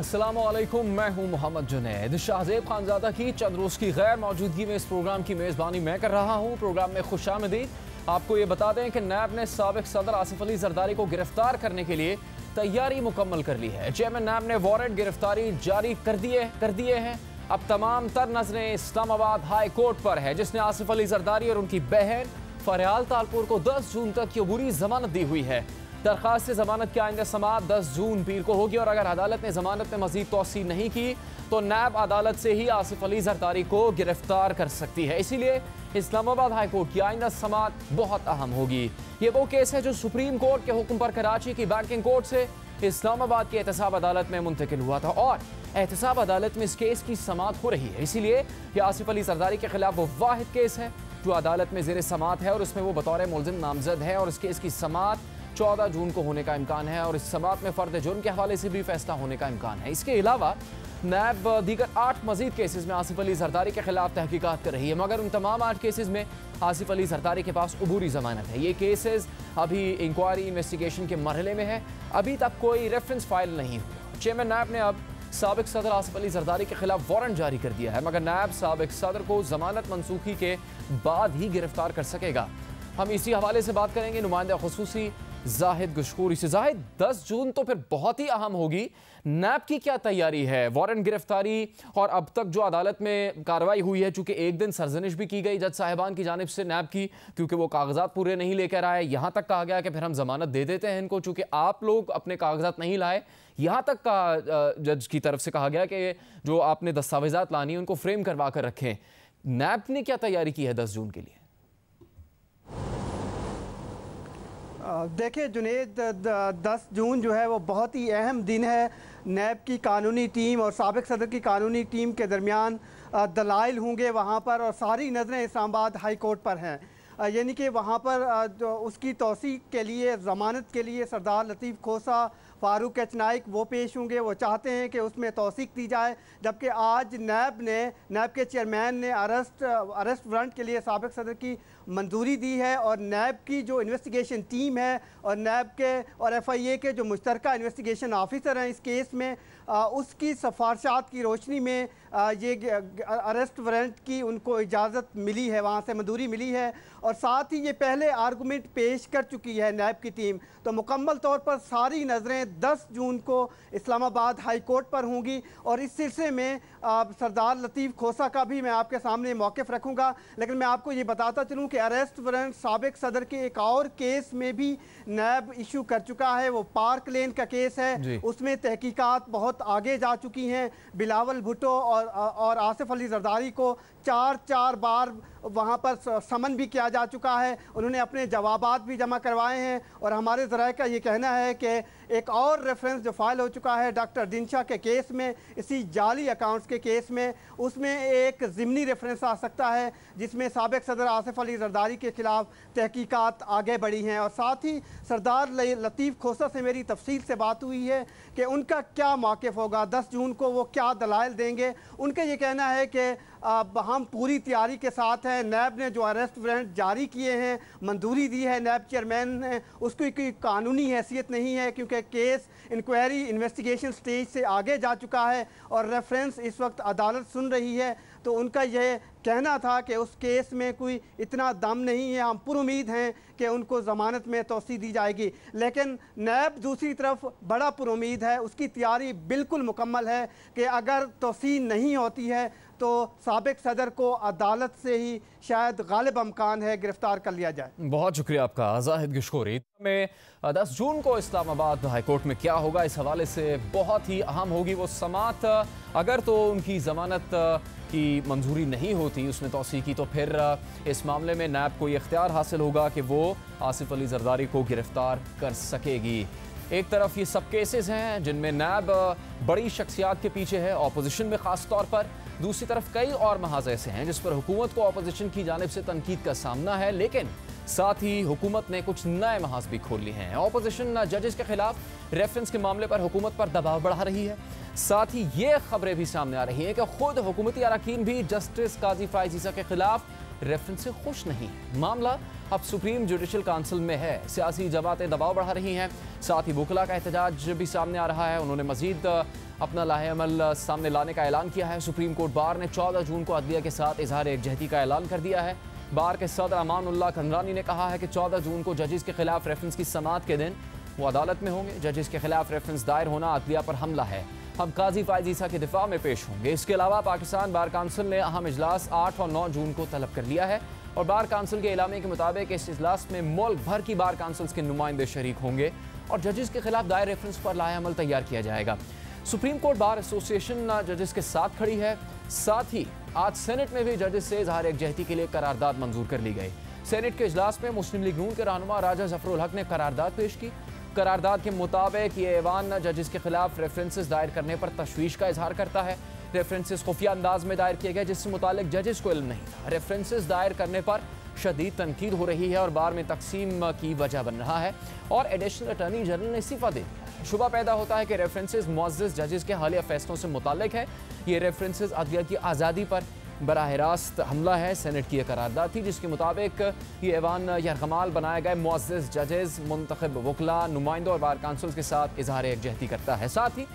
अस्सलामुअलैकुम, मैं हूं मोहम्मद जुनैद। शाहजेब खानजादा की चंद रोज़ की गैर मौजूदगी में इस प्रोग्राम की मेज़बानी मैं कर रहा हूं। प्रोग्राम में खुशामदीद। आपको ये बता दें कि नैब ने साबिक सदर आसिफ अली जरदारी को गिरफ्तार करने के लिए तैयारी मुकम्मल कर ली है। चेयरमैन नैब ने वारंट गिरफ्तारी जारी कर दिए हैं। अब तमाम तर नजरें इस्लामाबाद हाई कोर्ट पर है, जिसने आसिफ अली जरदारी और उनकी बहन फरियाल तालपुर को 10 जून तक की अबूरी जमानत दी हुई है। दरखास्त जमानत की आइंदा समाअत 10 जून पीर को होगी और अगर अदालत ने जमानत में मजीद तोसी नहीं की तो नैब अदालत से ही आसिफ अली जरदारी को गिरफ्तार कर सकती है। इसीलिए इस्लामाबाद हाई कोर्ट की आइंदा समाअत बहुत अहम होगी। ये वो केस है जो सुप्रीम कोर्ट के हुक्म पर कराची की बैंकिंग कोर्ट से इस्लामाबाद की एहतसाब अदालत में मुंतकिल हुआ था और एहतसाब अदालत में इस केस की समाअत हो रही है। इसीलिए यह आसिफ अली जरदारी के खिलाफ वो वाहिद केस है जो अदालत में ज़ेर समाअत है और उसमें वो बतौर मुलजिम नामजद है और इस केस की समाअत 14 जून को होने का इम्कान है और इस समाअत में फ़र्द जुर्म के हवाले से भी फैसला होने का इम्कान है। इसके अलावा नैब दीगर 8 मजीद केसेस में आसिफ अली जरदारी के खिलाफ तहकीकात कर रही है, मगर उन तमाम 8 केसेस में आसिफ अली जरदारी के पास अबूरी जमानत है। ये केसेस अभी इंक्वायरी इन्वेस्टिगेशन के मरहले में है, अभी तक कोई रेफरेंस फाइल नहीं हुआ। चेयरमैन नैब ने अब साबिक सदर आसिफ अली जरदारी के खिलाफ वारंट जारी कर दिया है, मगर नैब साबिक सदर को जमानत मनसूखी के बाद ही गिरफ्तार कर सकेगा। हम इसी हवाले से बात करेंगे नुमाइंदा खुसूसी जाहिद गुशखोरी से। जाहिद, 10 जून तो फिर बहुत ही अहम होगी। नैब की क्या तैयारी है? वारंट गिरफ्तारी और अब तक जो अदालत में कार्रवाई हुई है, चूंकि एक दिन सरजनिश भी की गई जज साहिबान की जानिब से नैब की, क्योंकि वो कागजात पूरे नहीं लेकर आए। यहाँ तक कहा गया कि फिर हम जमानत दे देते हैं इनको, चूंकि आप लोग अपने कागजात नहीं लाए। यहाँ तक का जज की तरफ से कहा गया कि जो आपने दस्तावेजात लानी है उनको फ्रेम करवा कर रखें। नैब ने क्या तैयारी की है 10 जून के लिए? देखिए जुनेद, 10 जून जो है वो बहुत ही अहम दिन है। नैब की कानूनी टीम और साबिक सदर की कानूनी टीम के दरमियान दलाइल होंगे वहाँ पर और सारी नज़रें इस्लामाबाद हाई कोर्ट पर हैं। यानी कि वहाँ पर जो उसकी तौसीक के लिए, ज़मानत के लिए सरदार लतीफ़ खोसा, फ़ारूक एच नाइक वो पेश होंगे। वो चाहते हैं कि उसमें तौसीक दी जाए, जबकि आज नैब के चेयरमैन ने अरेस्ट वारंट के लिए साबिक सदर की मंजूरी दी है और नैब की जो इन्वेस्टिगेशन टीम है और नैब के और FIA के जो मुश्तरका इन्वेस्टिगेशन ऑफिसर हैं इस केस में, उसकी सिफारिशात की रोशनी में ये अरेस्ट वारंट की उनको इजाज़त मिली है, वहाँ से मंजूरी मिली है और साथ ही ये पहले आर्गूमेंट पेश कर चुकी है नैब की टीम। तो मुकम्मल तौर पर सारी नज़रें 10 जून को इस्लामाबाद हाई कोर्ट पर होंगी और इस सिलसिले में सरदार लतीफ़ खोसा का भी मैं आपके सामने मौक़िफ़ रखूँगा। लेकिन मैं आपको ये बताता चलूँ कि अरेस्ट वारंट साबिक सदर के एक और केस में भी नैब इशू कर चुका है। वो पार्क लेन का केस है, उसमें तहकीकात बहुत आगे जा चुकी हैं। बिलावल भुट्टो और आसिफ अली जरदारी को 4 बार वहाँ पर समन भी किया जा चुका है। उन्होंने अपने जवाबात भी जमा करवाए हैं और हमारे ज़राए का ये कहना है कि एक और रेफरेंस जो फाइल हो चुका है डॉक्टर दिनशा के केस में, इसी जाली अकाउंट्स के केस में, उसमें एक ज़िमनी रेफरेंस आ सकता है जिसमें साबिक सदर आसिफ अली जरदारी के ख़िलाफ़ तहकीकात आगे बढ़ी हैं। और साथ ही सरदार लतीफ़ खोसा से मेरी तफसील से बात हुई है कि उनका क्या मौक़िफ़ होगा, 10 जून को वो क्या दलाइल देंगे। उनका ये कहना है कि हम पूरी तैयारी के साथ हैं। नैब ने जो अरेस्ट वारंट जारी किए हैं, मंजूरी दी है नैब चेयरमैन ने, उसकी कोई कानूनी हैसियत नहीं है क्योंकि केस इंक्वायरी इन्वेस्टिगेशन स्टेज से आगे जा चुका है और रेफरेंस इस वक्त अदालत सुन रही है। तो उनका यह कहना था कि उस केस में कोई इतना दम नहीं है, हम पुरुमीद हैं कि उनको ज़मानत में तोसी दी जाएगी। लेकिन नैब दूसरी तरफ बड़ा पुरुमीद है, उसकी तैयारी बिल्कुल मुकम्मल है कि अगर तोसी नहीं होती है तो साबिक सदर को अदालत से ही शायद गालिब अमकान है गिरफ्तार कर लिया जाए। बहुत शुक्रिया आपका जाहिद गुशखोरी। में 10 जून को इस्लामाबाद हाई कोर्ट में क्या होगा इस हवाले से बहुत ही अहम होगी वो समाअत। अगर तो उनकी ज़मानत की मंजूरी नहीं होती, उसमें तौसीक की, तो फिर इस मामले में नैब को ये इख्तियार हासिल होगा कि वो आसिफ अली जरदारी को गिरफ्तार कर सकेगी। एक तरफ ये सब केसेस हैं जिनमें नैब बड़ी शख्सियात के पीछे है, अपोजिशन में ख़ास तौर पर। दूसरी तरफ कई और महाज ऐसे हैं जिस पर हुकूमत को अपोजिशन की जानिब से तनकीद का सामना है, लेकिन साथ ही हुकूमत ने कुछ नए महाज भी खोल लिए हैं। अपोजिशन जजेस के खिलाफ रेफरेंस के मामले पर हुकूमत पर दबाव बढ़ा रही है। साथ ही ये खबरें भी सामने आ रही हैं कि खुद हुकूमती अरकान भी जस्टिस काजी फायज़ ईसा के खिलाफ रेफरेंस से खुश नहीं। मामला अब सुप्रीम जुडिशल काउंसिल में है। सियासी जमातें दबाव बढ़ा रही हैं, साथ ही वुकला का एहतजाज भी सामने आ रहा है। उन्होंने मजीद अपना लाहेअमल सामने लाने का ऐलान किया है। सुप्रीम कोर्ट बार ने 14 जून को अदलिया के साथ इजहार एकजहती का ऐलान कर दिया है। बार के सदर अमानुल्लाह कंदरानी ने कहा है कि 14 जून को जजेस के खिलाफ रेफरेंस की समाअत के दिन वो अदालत में होंगे। जजेस के खिलाफ रेफरेंस दायर होना अदलिया पर हमला है। हम काजी फायज ईसा के दिफा में पेश होंगे। इसके अलावा पाकिस्तान बार काउंसिल ने अहम इजलास 8 और 9 जून को तलब कर लिया है और बार काउंसिल के एलामे के मुताबिक इस इजलास में मुल्क भर की बार काउंसिल्स के नुमाइंदे शरीक होंगे और जजेस के खिलाफ दायर रेफरेंस पर लाहेअमल तैयार किया जाएगा। सुप्रीम कोर्ट बार एसोसिएशन जजेस के साथ खड़ी है। साथ ही आज सेनेट में भी जजेस से इजहार एकजहती के लिए करारदाद मंजूर कर ली गई। सेनेट के इजलास में मुस्लिम लीग नून के रहनुमा राजा जफरुल हक ने करारदाद पेश की। करारदाद के मुताबिक ये ऐवान जजेस के खिलाफ रेफरेंसेस दायर करने पर तशवीश का इजहार करता है। रेफरेंसेस खुफिया अंदाज में दायर किए गए जिससे मुतालिक जजेस को इल्म नहीं था। रेफरेंसेस दायर करने पर शदीद तनकीद हो रही है और बार में तकसीम की वजह बन रहा है और एडिशनल अटॉर्नी जनरल ने इस्तीफा दे दिया है। शुबा पैदा होता है कि रेफरेंसेस मुअज़्ज़ज़ जजेस के हालिया फैसलों से मुतालिक है। ये रेफरेंसेस अदलिया की आज़ादी पर बराह रास्त हमला है। सेनेट की यह करारदाद थी जिसके मुताबिक ये ऐवान यरगमाल बनाए गए मुअज़्ज़ज़ जजेस, मुंतखब वकला, नुमाइंदों और बार काउंसिल के साथ इजहार एकजहती करता है। साथ ही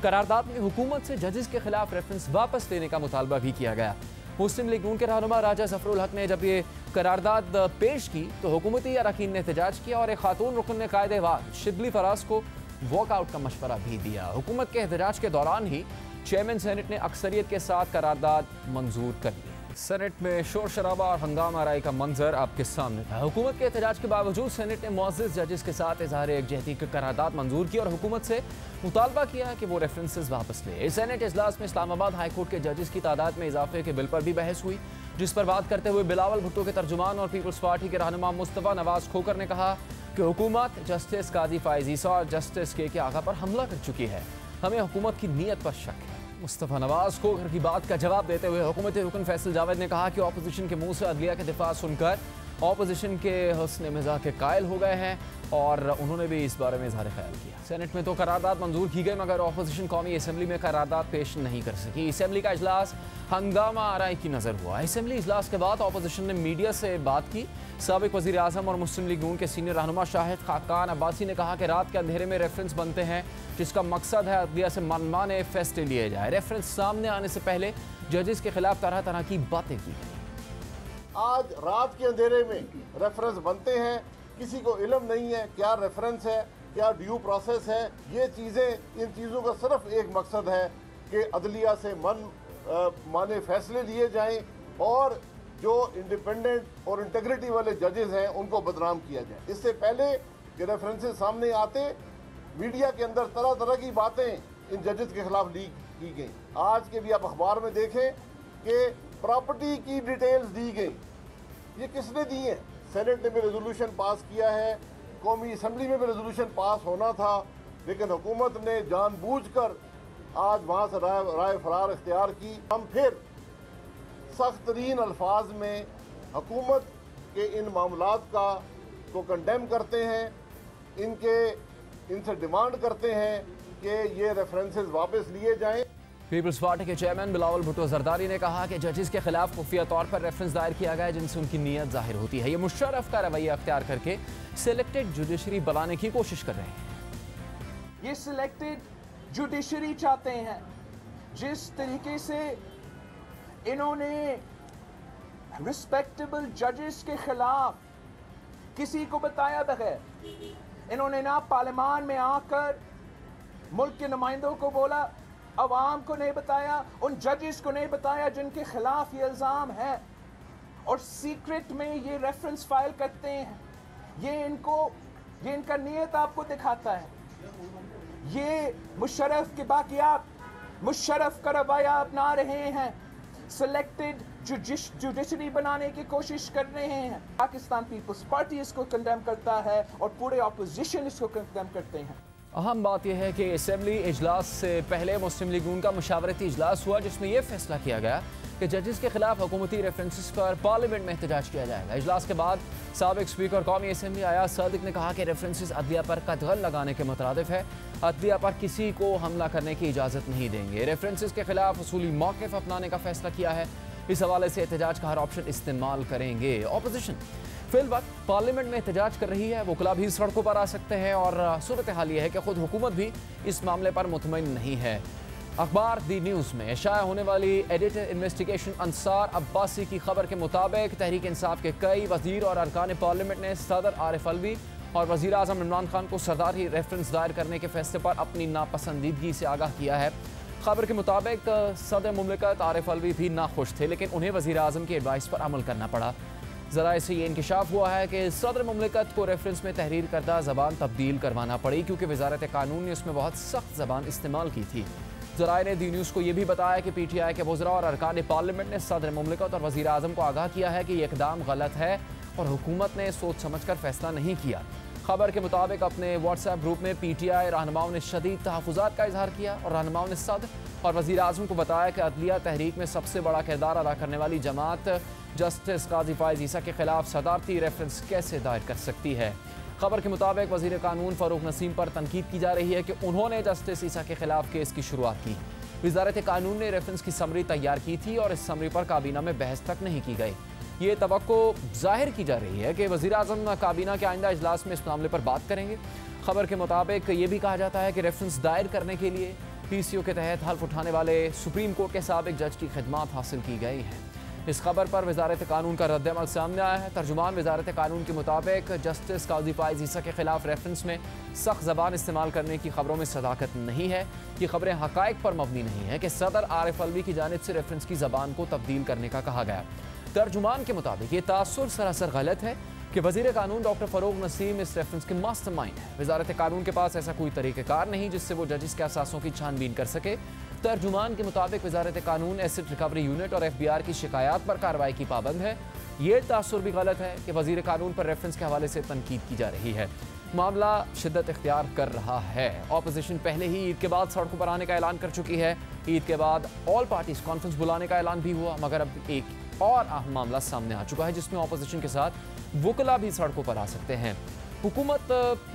करारदाद में हुकूमत से जजेस के खिलाफ रेफरेंस वापस लेने का मुतालबा भी किया गया। मुस्लिम लीग नून के रहनुमा राजा जफरुल हक ने जब ये करारदाद पेश की तो हुकूमती अरकान ने एहतजाज किया और एक खातून रुकन ने कायदे वाद शिबली फराज को वॉकआउट का मशवरा भी दिया। हुकूमत के एहतजाज के दौरान ही चेयरमैन सेनेट ने अक्सरियत के साथ करारदाद मंजूर कर ली। सेनेट में शोर शराबा और हंगामा आराई का मंजर आपके सामने था। हुकूमत के एहतजाज के बावजूद सेनेट ने मुअज़्ज़ज़ जजेस के साथ इजहार एकजहती की करारदाद मंजूर की और हुकूमत से मुतालबा किया कि वो रेफरेंसेस वापस ले। सेनेट इजलास में इस्लामाबाद हाई कोर्ट के जजेस की तादाद में इजाफे के बिल पर भी बहस हुई, जिस पर बात करते हुए बिलावल भुट्टो के तर्जुमान और पीपल्स पार्टी के रहनुमा मुस्तफ़ा नवाज खोकर ने कहा कि हुकूमत जस्टिस काजी फायज ईसा और जस्टिस के आगा पर हमला कर चुकी है। हमें हुकूमत की नीयत पर शक है। मुस्तफ़ा नवाज खोकर की बात का जवाब देते हुए हुकूमती रुकन फैसल जावेद ने कहा कि अपोजिशन के मुंह से अदलिया के दिफा सुनकर अपोजिशन के हुस्न मिजाज के कायल हो गए हैं और उन्होंने भी इस बारे में इजहार ख्याल किया। सेनेट में तो करारदाद मंजूर की गई मगर अपोजिशन कौमी असम्बली में करारदाद पेश नहीं कर सकी। असम्बली का इजलास हंगामा आराई की नज़र हुआ। असम्बली इजलास के बाद अपोजिशन ने मीडिया से बात की। साबिक वज़ीर आज़म और मुस्लिम लीग नून के सीनियर रहनुमा शाहिद खाकान अब्बासी ने कहा कि रात के अंधेरे में रेफरेंस बनते हैं जिसका मकसद है अदलिया से मनमाने फैसले लिए जाए। रेफरेंस सामने आने से पहले जजेस के खिलाफ तरह तरह की बातें की गई। आज रात के अंधेरे में रेफरेंस बनते हैं, किसी को इल्म नहीं है क्या रेफरेंस है, क्या ड्यू प्रोसेस है। ये चीज़ें, इन चीज़ों का सिर्फ एक मकसद है कि अदलिया से माने फैसले लिए जाएं और जो इंडिपेंडेंट और इंटेग्रिटी वाले जजेस हैं उनको बदनाम किया जाए। इससे पहले कि रेफरेंसेस सामने आते, मीडिया के अंदर तरह तरह की बातें इन जजेस के खिलाफ लीक की गई। आज के भी आप अखबार में देखें कि प्रॉपर्टी की डिटेल्स दी गई। ये किसने दी है? सेनेट ने भी रेजोल्यूशन पास किया है, कौमी असम्बली में भी रेजोल्यूशन पास होना था, लेकिन हुकूमत ने जानबूझकर आज वहाँ से राय फरार इख्तियार की। हम फिर सख्त तरीन अल्फाज में हुकूमत के इन मामलात को कंडेम करते हैं, इनसे डिमांड करते हैं कि ये रेफरेंसेस वापस लिए जाएं। पीपल्स पार्टी के चेयरमैन बिलावल भुट्टो जरदारी ने कहा कि जजेस के खिलाफ खुफिया तौर पर रेफरेंस दायर किया गया है जिनसे उनकी नीयत जाहिर होती है। ये मुशर्रफ का रवैया अख्तियार करके सिलेक्टेड जुडिशरी बनाने की कोशिश कर रहे हैं। ये सिलेक्टेड जुडिशरी चाहते हैं। जिस तरीके से इन्होंने रिस्पेक्टेबल जजेस के खिलाफ किसी को बताया बगैर, इन्होंने ना पार्लियामान में आकर मुल्क के नुमाइंदों को बोला, अवाम को नहीं बताया, उन जजेस को नहीं बताया जिनके खिलाफ ये इल्ज़ाम है, और सीक्रेट में ये रेफरेंस फाइल करते हैं। ये इनका नीयत आपको दिखाता है। ये मुशर्रफ के बाकियात, मुशर्रफ का रवैया अपना रहे हैं। सिलेक्टेड जुडिशरी बनाने की कोशिश कर रहे हैं। पाकिस्तान पीपल्स पार्टी इसको कंडेम करता है और पूरे ऑपोजिशन इसको कंडेम करते हैं। अहम बात यह है कि असेंबली इजलास से पहले मुस्लिम लीग नून का मुशावरती इजलास हुआ जिसमें यह फैसला किया गया कि जजेस के खिलाफ हुकूमती रेफरेंसेस पर पार्लियामेंट में एहतजाज किया जाएगा। इजलास के बाद साबिक स्पीकर कौमी असेंबली अयाज सादिक ने कहा कि रेफरेंसेस अदलिया पर कतगल लगाने के मुतरादिफ है। अदलिया पर किसी को हमला करने की इजाज़त नहीं देंगे। रेफरेंसेस के खिलाफ उसूली मौक़िफ़ अपनाने का फैसला किया है। इस हवाले से एहतजाज का हर ऑप्शन इस्तेमाल करेंगे। अपोजिशन फिल वक्त पार्लियामेंट में एहतजाज कर रही है, वकला भी सड़कों पर आ सकते हैं और सूरत हाल यह है कि खुद हुकूमत भी इस मामले पर मुतमईन नहीं है। अखबार दी न्यूज़ में शाया होने वाली एडिटर इन्वेस्टिगेशन अंसार अब्बासी की खबर के मुताबिक तहरीक इंसाफ के कई वजीर और अरकान पार्लियामेंट ने सदर आरिफ अलवी और वज़ीर आज़म इमरान खान को सरदारी रेफरेंस दायर करने के फैसले पर अपनी नापसंदीदगी से आगाह किया है। खबर के मुताबिक सदर मुमलिकत आरिफ अलवी भी नाखुश थे, लेकिन उन्हें वज़ीर आज़म की एडवाइस पर अमल करना पड़ा। ज़राए से ये इंकशाफ हुआ है कि सदर मुमलिकत को रेफरेंस में तहरीर करदा ज़बान तब्दील करवाना पड़ी, क्योंकि वजारत कानून ने उसमें बहुत सख्त ज़बान इस्तेमाल की थी। ज़राए ने दी न्यूज़ को यह भी बताया कि PTI के वज़रा और अरकान पार्लियामेंट ने सदर मुमलिकत और वज़ीर आज़म को आगाह किया है कि यह इक़दाम गलत है और हुकूमत ने सोच समझ कर फैसला नहीं किया। खबर के मुताबिक अपने व्हाट्सएप ग्रुप में PTI रहनुमाओं ने शदीद तहफ़्फ़ुज़ात का इजहार किया और रहनुमाओं ने सदर और वज़ीर आज़म को बताया कि अदलिया तहरीक में सबसे बड़ा किरदार अदा करने वाली जमात जस्टिस काजी फ़ाइज़ ईसा के खिलाफ सदारती रेफरेंस कैसे दायर कर सकती है। खबर के मुताबिक वज़ीर कानून फ़ारूक नसीम पर तनकीद की जा रही है कि उन्होंने जस्टिस ईसा के खिलाफ केस की शुरुआत की। वज़ारत कानून ने रेफरेंस की समरी तैयार की थी और इस समरी पर काबीना में बहस तक नहीं की गई। ये तवक्को जाहिर की जा रही है कि वज़ीर आज़म काबीना के आइंदा इजलास में इस मामले पर बात करेंगे। खबर के मुताबिक ये भी कहा जाता है कि रेफरेंस दायर करने के लिए PCO के तहत हल्फ उठाने वाले सुप्रीम कोर्ट के साबिक जज की खिदमात हासिल की गई हैं। इस खबर पर वज़ारत कानून का रद्द-ए-अमल सामने आया है। तर्जुमान वज़ारत कानून के मुताबिक जस्टिस काजी फ़ाइज़ ईसा के खिलाफ रेफरेंस में सख्त ज़बान इस्तेमाल करने की खबरों में सदाकत नहीं है। ये खबरें हक़ाइक़ पर मबनी नहीं है कि सदर आरिफ अलवी की जानिब से रेफरेंस की ज़बान को तब्दील करने का कहा गया। तर्जुमान के मुताबिक ये तासुर सरासर गलत है कि वज़ीर कानून डॉक्टर फ़ारूक नसीम इस रेफरेंस के मास्टरमाइंड है। वज़ारत कानून के पास ऐसा कोई तरीक़ेकार नहीं जिससे वो जजिस के असासों की छानबीन कर सके। तर्जुमान के मुताबिक वज़ारत कानून एसिड रिकवरी यूनिट और FBI की शिकायत पर कार्रवाई की पाबंद है। ये तासुर भी गलत है कि वज़ीर कानून पर रेफरेंस के हवाले से तनकीद की जा रही है। मामला शिद्दत इख्तियार कर रहा है। ऑपोजिशन पहले ही ईद के बाद सड़कों पर आने का ऐलान कर चुकी है। ईद के बाद ऑल पार्टीज कॉन्फ्रेंस बुलाने का ऐलान भी हुआ, मगर अब एक और अहम मामला सामने आ चुका है जिसमें ऑपोजिशन के साथ वकला भी सड़कों पर आ सकते हैं। हुकूमत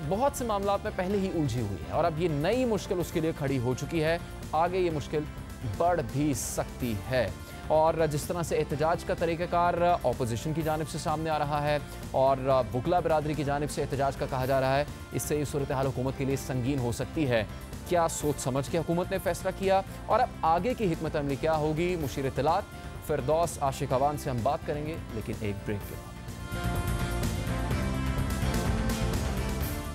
बहुत से मामला में पहले ही उलझी हुई है और अब ये नई मुश्किल उसके लिए खड़ी हो चुकी है। आगे ये मुश्किल बढ़ भी सकती है और जिस तरह से एहतजाज का तरीक़ाकार ऑपोजिशन की जानिब से सामने आ रहा है और वकला बिरादरी की जानिब से एहतजाज का कहा जा रहा है, इससे ये सूरत हाल हुकूमत के लिए संगीन हो सकती है। क्या सोच समझ के हुकूमत ने फैसला किया और अब आगे की हिकमत अमली क्या होगी? मुशीर इत्तलात फिरदौस आशिक अवान से हम बात करेंगे, लेकिन एक ब्रेक के बाद।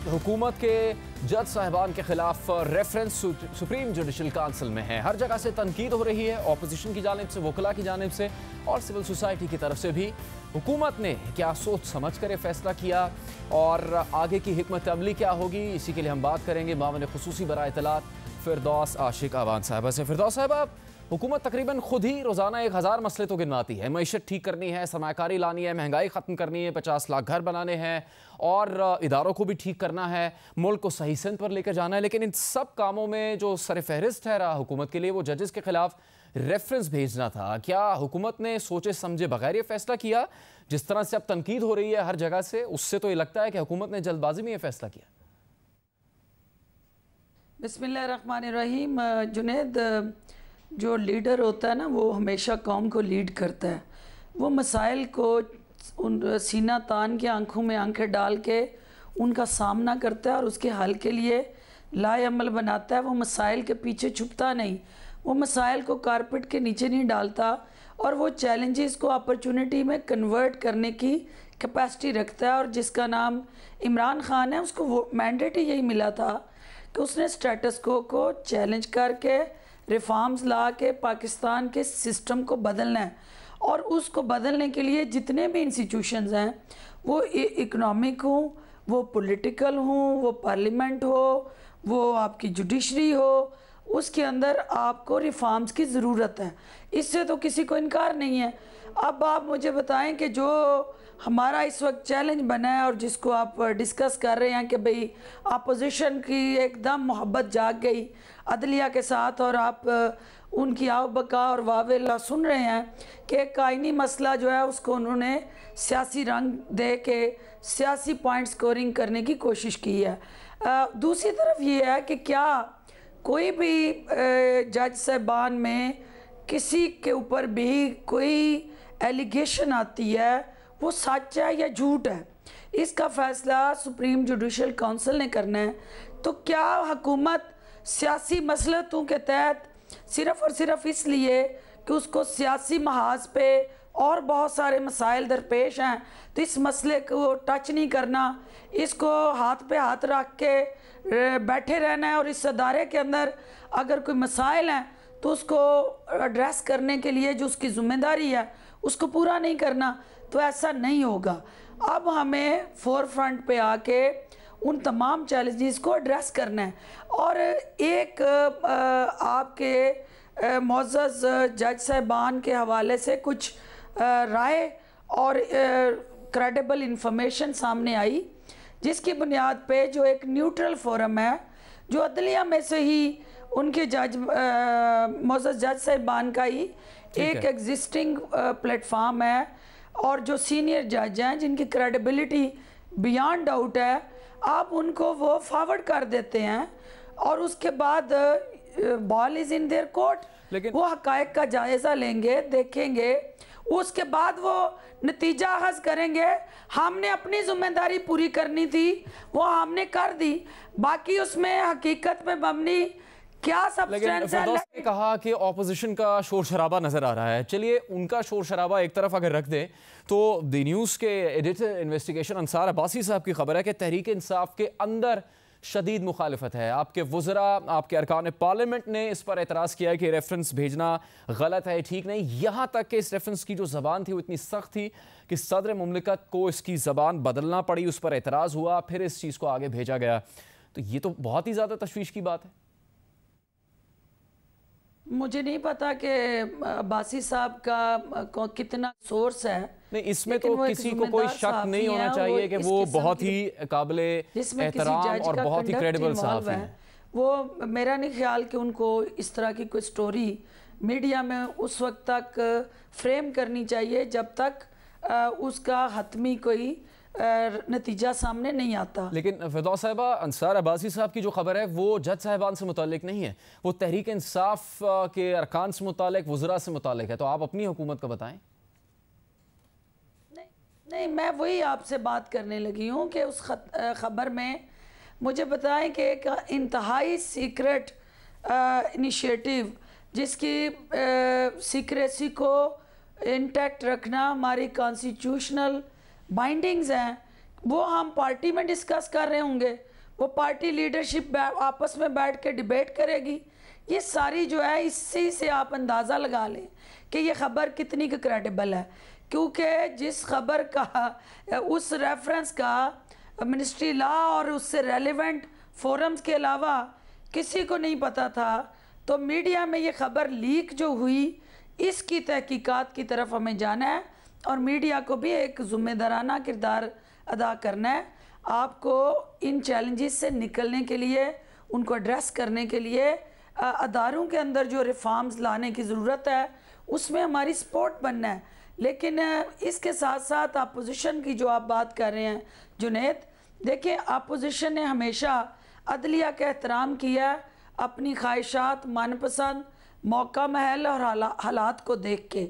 हुकूमत के जज साहिबान के खिलाफ रेफरेंस सुप्रीम जुडिशल काउंसिल में है। हर जगह से तनकीद हो रही है, ऑपोजिशन की जानिब से, वकला की जानिब से और सिविल सोसाइटी की तरफ से भी। हुकूमत ने क्या सोच समझ कर फैसला किया और आगे की हिकमत अमली क्या होगी, इसी के लिए हम बात करेंगे मामले खुसूसी बराए इत्तलात फिरदौस आशिक अवान साहिबा से। फिरदौस साहिबा, हुकूमत तकरीबन खुद ही रोज़ाना 1000 मसले तो गिनवाती है। मईशत ठीक करनी है, सरमाकारी लानी है, महंगाई ख़त्म करनी है, 50 लाख घर बनाने हैं और इदारों को भी ठीक करना है, मुल्क को सही सिंत पर लेकर जाना है। लेकिन इन सब कामों में जो सरफहरिस्त है रहा हुकूमत के लिए वो जजेस के खिलाफ रेफरेंस भेजना था। क्या हुकूमत ने सोचे समझे बगैर ये फैसला किया? जिस तरह से अब तनकीद हो रही है हर जगह से, उससे तो ये लगता है कि हुकूमत ने जल्दबाजी में ये फैसला किया। बिस्मिल्लाहिर्रहमानिर्रहीम। जुनैद, जो लीडर होता है ना, वो हमेशा कौम को लीड करता है। वो मसाइल को उन सीना तान के, आंखों में आंखें डाल के उनका सामना करता है और उसके हल के लिए लाए अमल बनाता है। वो मसाइल के पीछे छुपता नहीं, वो मसाइल को कारपेट के नीचे नहीं डालता और वो चैलेंजेस को अपॉर्चुनिटी में कन्वर्ट करने की कैपेसिटी रखता है। और जिसका नाम इमरान खान है, उसको वो मैंडेट ही यही मिला था कि उसने स्टेटस को चैलेंज करके रिफॉर्म्स ला के पाकिस्तान के सिस्टम को बदलना है। और उसको बदलने के लिए जितने भी इंस्टीट्यूशंस हैं, वो इकोनॉमिक हो, वो पॉलिटिकल हो, वो पार्लियामेंट हो, वो आपकी जुडिशरी हो, उसके अंदर आपको रिफॉर्म्स की ज़रूरत है। इससे तो किसी को इनकार नहीं है। अब आप मुझे बताएं कि जो हमारा इस वक्त चैलेंज बना है और जिसको आप डिस्कस कर रहे हैं कि भाई अपोजिशन की एकदम मोहब्बत जाग गई अदलिया के साथ और आप उनकी आओ बका और वावेला सुन रहे हैं कि एक आइनी मसला जो है उसको उन्होंने सियासी रंग दे के सियासी पॉइंट स्कोरिंग करने की कोशिश की है। दूसरी तरफ ये है कि क्या कोई भी जज साहबान में किसी के ऊपर भी कोई एलिगेशन आती है, वो सच है या झूठ है, इसका फ़ैसला सुप्रीम जुडिशल काउंसिल ने करना है। तो क्या हुकूमत सियासी मसलहतों के तहत सिर्फ़ और सिर्फ इसलिए कि उसको सियासी महाज पे और बहुत सारे मसाइल दरपेश हैं तो इस मसले को टच नहीं करना, इसको हाथ पे हाथ रख के बैठे रहना है, और इस अदारे के अंदर अगर कोई मसाइल हैं तो उसको एड्रेस करने के लिए जो उसकी ज़िम्मेदारी है उसको पूरा नहीं करना, तो ऐसा नहीं होगा। अब हमें फोर फ्रंट पे आके उन तमाम चैलेंजेस को एड्रेस करना है। और एक आपके मोअज़्ज़ज़ जज साहिबान के हवाले से कुछ राय और क्रेडिबल इंफॉर्मेशन सामने आई, जिसकी बुनियाद पे जो एक न्यूट्रल फोरम है जो अदलिया में से ही उनके जज मोअज़्ज़ज़ जज साहिबान का ही एक एग्जिस्टिंग प्लेटफार्म है, और जो सीनियर जज हैं जिनकी क्रेडिबिलिटी बियॉन्ड डाउट है, आप उनको वो फॉरवर्ड कर देते हैं और उसके बाद ball is in their court. लेकिन वो हक़ाइक़ का जायज़ा लेंगे, देखेंगे, उसके बाद वो नतीजा अख़ज़ करेंगे। हमने अपनी ज़िम्मेदारी पूरी करनी थी, वो हमने कर दी, बाकी उसमें हकीकत में मबनी क्या सब्सटेंस है। ने कहा कि ऑपोजिशन का शोर शराबा नजर आ रहा है। चलिए उनका शोर शराबा एक तरफ अगर रख दें तो द न्यूज़ के एडिटर इन्वेस्टिगेशन अंसार अब्बासी साहब की खबर है कि तहरीक इंसाफ के अंदर शदीद मुखालिफत है। आपके वज़रा, आपके अरकान पार्लियामेंट ने इस पर एतराज़ किया कि रेफरेंस भेजना गलत है, ठीक नहीं। यहाँ तक कि इस रेफरेंस की जो ज़बान थी वो इतनी सख्त थी कि सदर मुमलिकत को इसकी ज़बान बदलना पड़ी, उस पर एतराज़ हुआ, फिर इस चीज़ को आगे भेजा गया। तो ये तो बहुत ही ज़्यादा तशवीश की बात है। मुझे नहीं पता कि अब्बासी साहब का कितना सोर्स है। नहीं, इसमें तो किसी को कोई शक नहीं होना चाहिए कि वो बहुत ही काबिले एहतराम और बहुत ही क्रेडिबल साहब हैं। वो मेरा नहीं ख्याल कि उनको इस तरह की कोई स्टोरी मीडिया में उस वक्त तक फ्रेम करनी चाहिए जब तक उसका हतमी कोई नतीजा सामने नहीं आता। लेकिन फिरदौस साहिबा, अंसार अब्बासी साहब की जो खबर है वो जज साहिबान से मुतालिक नहीं है, वो तहरीक इंसाफ के अरकान से मुतालिक, वज़रा से मुतालिक है। तो आप अपनी हुकूमत का बताएं। नहीं, मैं वही आपसे बात करने लगी हूँ कि उस खबर में मुझे बताएं कि एक इंतहाई सीक्रेट इनिशिएटिव जिसकी सीक्रेसी को इंटैक्ट रखना हमारी कॉन्स्टिट्यूशनल बाइंडिंग्स हैं, वो हम पार्टी में डिस्कस कर रहे होंगे, वो पार्टी लीडरशिप आपस में बैठ के डिबेट करेगी। ये सारी जो है, इसी से आप अंदाज़ा लगा लें कि ये ख़बर कितनी क्रेडिबल है, क्योंकि जिस खबर का उस रेफरेंस का मिनिस्ट्री लॉ और उससे रेलेवेंट फोरम्स के अलावा किसी को नहीं पता था, तो मीडिया में ये ख़बर लीक जो हुई, इसकी तहकीकात की तरफ हमें जाना है और मीडिया को भी एक ज़िम्मेदाराना किरदार अदा करना है। आपको इन चैलेंजेस से निकलने के लिए, उनको एड्रेस करने के लिए अदारों के अंदर जो रिफॉर्म्स लाने की ज़रूरत है उसमें हमारी सपोर्ट बनना है। लेकिन इसके साथ साथ अपोजिशन की जो आप बात कर रहे हैं जुनैद, देखिए अपोजिशन ने हमेशा अदलिया का एहतराम किया, अपनी ख्वाहिशात, मनपसंद, मौका महल और हालात को देख के।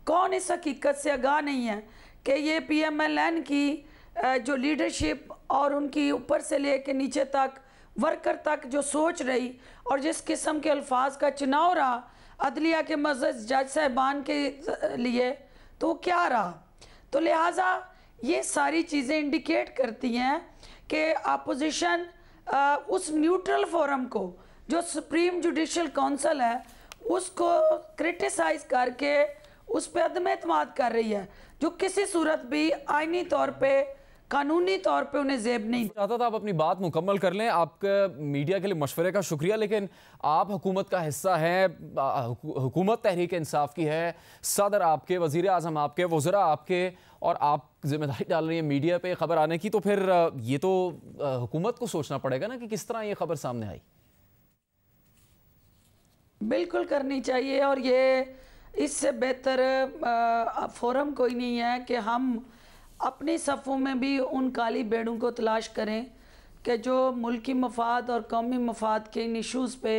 कौन इस हकीकत से आगाह नहीं है कि ये PMLN की जो लीडरशिप और उनकी ऊपर से ले के नीचे तक वर्कर तक जो सोच रही और जिस किस्म के अल्फाज का चुनाव रहा अदलिया के मुअज़्ज़ज़ जज साहिबान के लिए, तो क्या रहा। तो लिहाजा ये सारी चीज़ें इंडिकेट करती हैं कि अपोजिशन उस न्यूट्रल फोरम को जो सुप्रीम जुडिशल काउंसिल है उसको क्रिटिसाइज़ करके उस पर अदम एतमाद कर रही है, जो किसी सूरत भी आईनी तौर पे, कानूनी तौर पे उन्हें जेब नहीं चाहता था। आप अपनी बात मुकम्मल कर लें। आपका मीडिया के लिए मशवरे का शुक्रिया, लेकिन आप हुकूमत का हिस्सा हैं, हुकूमत तहरीक इंसाफ की है, सदर आपके, वज़ीर आज़म आपके, वज़रा आपके, और आप जिम्मेदारी डाल रही है मीडिया पे खबर आने की। तो फिर ये तो हुकूमत को सोचना पड़ेगा ना कि किस तरह ये खबर सामने आई। बिल्कुल करनी चाहिए, और ये इससे बेहतर फोरम कोई नहीं है कि हम अपनी सफ़ों में भी उन काली बेड़ों को तलाश करें कि जो मुल्की मफाद और कौमी मफाद के इन इशूज़ पे